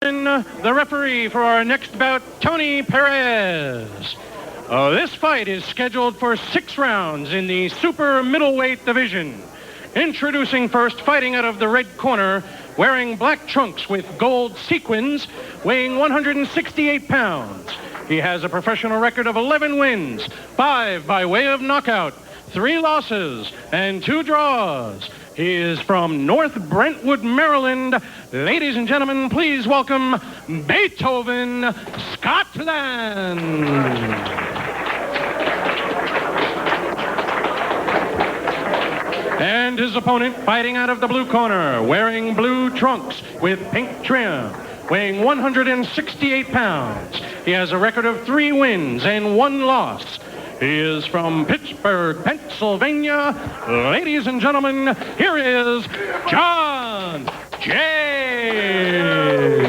The referee for our next bout, Tony Perez. This fight is scheduled for 6 rounds in the super middleweight division. Introducing first, fighting out of the red corner, wearing black trunks with gold sequins, weighing 168 pounds. He has a professional record of 11 wins, 5 by way of knockout, 3 losses, and 2 draws. He is from North Brentwood, Maryland. Ladies and gentlemen, please welcome Beethoven, Scotland. And his opponent, fighting out of the blue corner, wearing blue trunks with pink trim, weighing 168 pounds. He has a record of 3 wins and 1 loss. He is from Pittsburgh, Pennsylvania. Ladies and gentlemen, here is John James.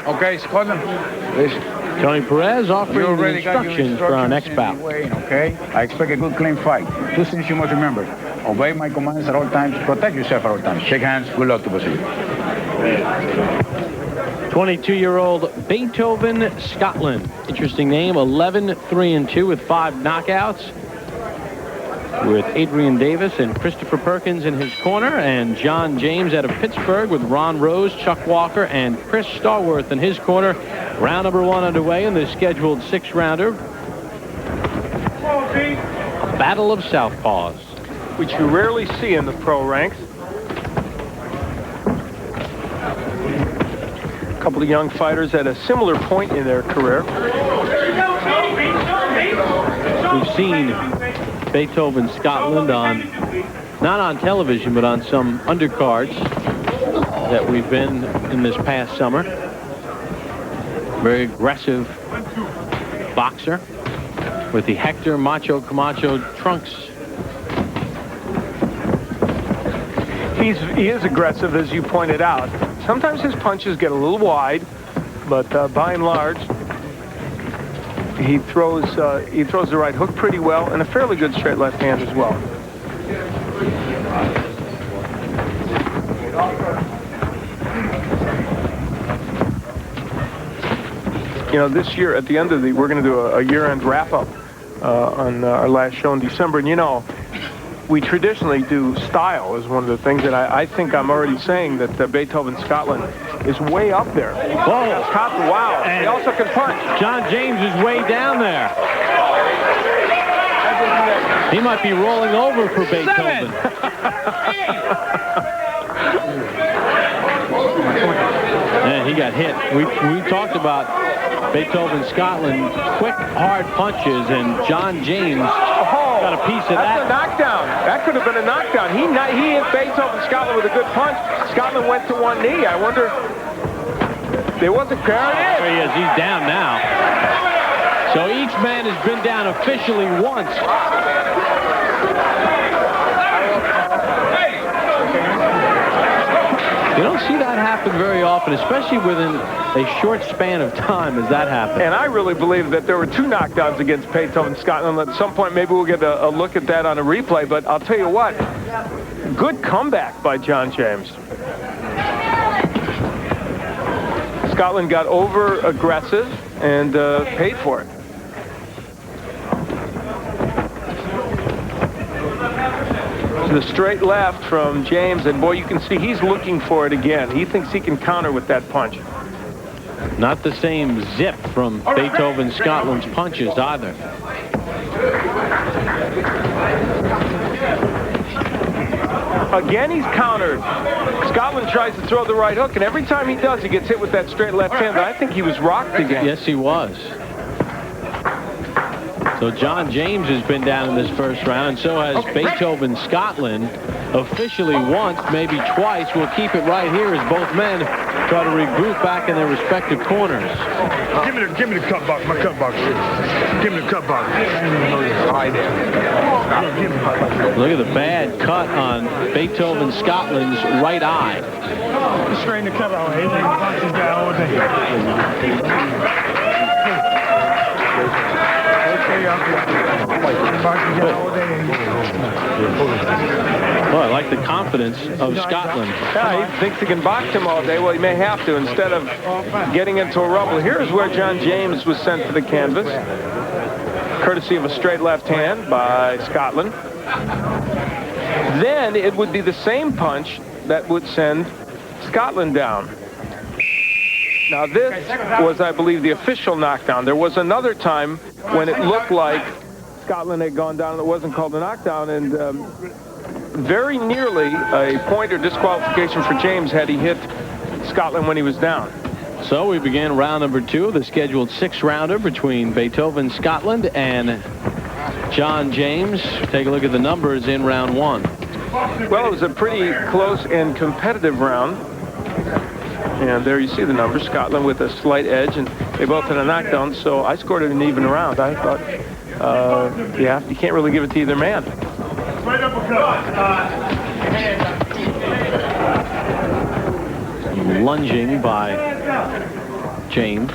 Okay, Scottland. Tony Perez offering the instructions for our next bout. Okay, I expect a good, clean fight. 2 things you must remember. Obey my commands at all times. Protect yourself at all times. Shake hands. Good luck to both of you. 22-year-old Beethoven, Scotland. Interesting name, 11-3-2 with 5 knockouts. With Adrian Davis and Christopher Perkins in his corner, and John James out of Pittsburgh with Ron Rose, Chuck Walker, and Chris Starworth in his corner. Round number 1 underway in the scheduled 6-rounder. A battle of southpaws, which you rarely see in the pro ranks. A couple of young fighters at a similar point in their career. We've seen Beethoven, Scotland not on television, but on some undercards that we've been in this past summer. Very aggressive boxer with the Hector Macho Camacho trunks. He is aggressive, as you pointed out. Sometimes his punches get a little wide, but by and large, he throws the right hook pretty well, and a fairly good straight left hand as well. You know, this year at the end of we're going to do a year-end wrap-up on our last show in December, and you know, we traditionally do style as one of the things, and I think I'm already saying that Beethoven, Scotland is way up there. Whoa. Wow. And he also can punch. John James is way down there. He might be rolling over for Beethoven. And he got hit. We talked about Beethoven, Scotland, quick, hard punches, and John James got a piece of that. That's a knockdown. That could have been a knockdown. He hit Beethoven, Scotland with a good punch. Scotland went to one knee. I wonder, there wasn't carrying it. There he is. He's down now. So each man has been down officially once. You don't see that happen very often, especially within a short span of time as that happened. And I really believe that there were 2 knockdowns against Beethoven, Scotland. At some point, maybe we'll get a look at that on a replay. But I'll tell you what, good comeback by John James. Scotland got over-aggressive and paid for it. The straight left from James, and boy, you can see he's looking for it again. He thinks he can counter with that punch. Not the same zip from Beethoven, Scotland's punches either. Again, he's countered. Scotland tries to throw the right hook, and every time he does, he gets hit with that straight left hand. But I think he was rocked again. Yes, he was. So John James has been down in this first round, and so has Beethoven, Scotland, officially once, maybe twice. We'll keep it right here as both men try to regroup back in their respective corners. Give me the cut box, my cut box. Give me the cut box. Look at the bad cut on Beethoven, Scotland's right eye. Straighten the cut out. Everything boxes got all day. Well, I like the confidence of Scotland. Yeah, he thinks he can box him all day. Well, he may have to instead of getting into a rumble. Here's where John James was sent to the canvas, courtesy of a straight left hand by Scotland. Then it would be the same punch that would send Scotland down. Now this was, I believe, the official knockdown. There was another time when it looked like Scotland had gone down and it wasn't called a knockdown, and very nearly a point or disqualification for James had he hit Scotland when he was down. So we began round number 2 of the scheduled 6-rounder between Beethoven, Scotland, and John James. Take a look at the numbers in round 1. Well, it was a pretty close and competitive round. And there you see the numbers. Scotland with a slight edge, and they both had a knockdown, so I scored it an even round. I thought, yeah, you can't really give it to either man. Lunging by James.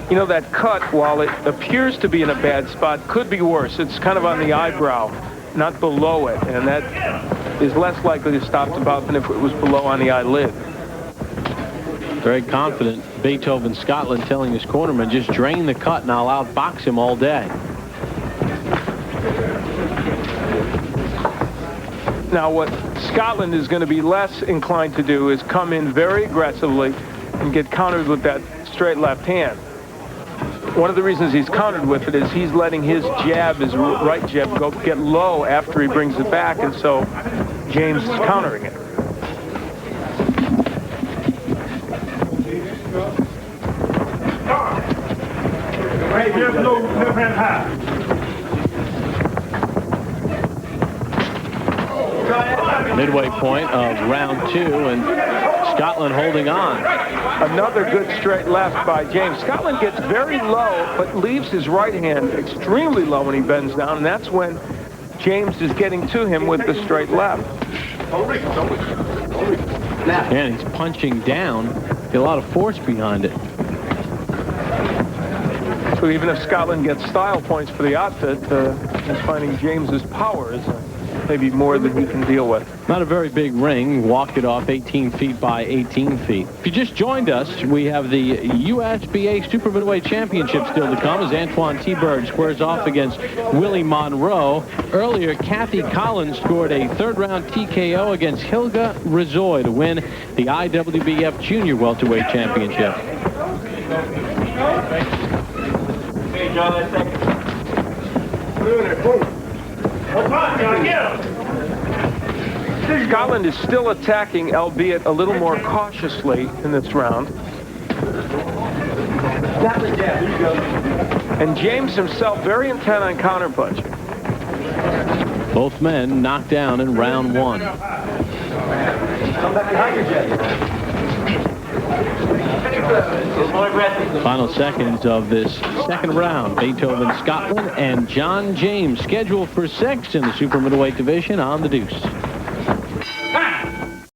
You know, that cut, while it appears to be in a bad spot, could be worse. It's kind of on the eyebrow, not below it, and that is less likely to stop the bout than if it was below on the eyelid. Very confident Beethoven, Scotland, telling his cornerman, just drain the cut and I'll outbox him all day. Now, what Scotland is going to be less inclined to do is come in very aggressively and get countered with that straight left hand. One of the reasons he's countered with it is he's letting his jab, his right jab, get low after he brings it back, and so James is countering it. Midway point of round 2, and Scotland holding on. Another good straight left by James. Scotland gets very low, but leaves his right hand extremely low when he bends down, and that's when James is getting to him with the straight left. And he's punching down. Get a lot of force behind it. So even if Scotland gets style points for the outfit, he's finding James's power is maybe more than he can deal with. Not a very big ring. Walked it off 18 feet by 18 feet. If you just joined us, we have the USBA Super Middleweight Championship still to come as Antoine T-Bird squares off against Willie Monroe. Earlier, Kathy Collins scored a third-round TKO against Hilga Rizoy to win the IWBF Junior Welterweight Championship. Hey, John, that second. Scotland is still attacking, albeit a little more cautiously in this round. And James himself very intent on counterpunching. Both men knocked down in round 1. Final seconds of this second round. Beethoven, Scotland, and John James scheduled for 6 in the super middleweight division on the Deuce.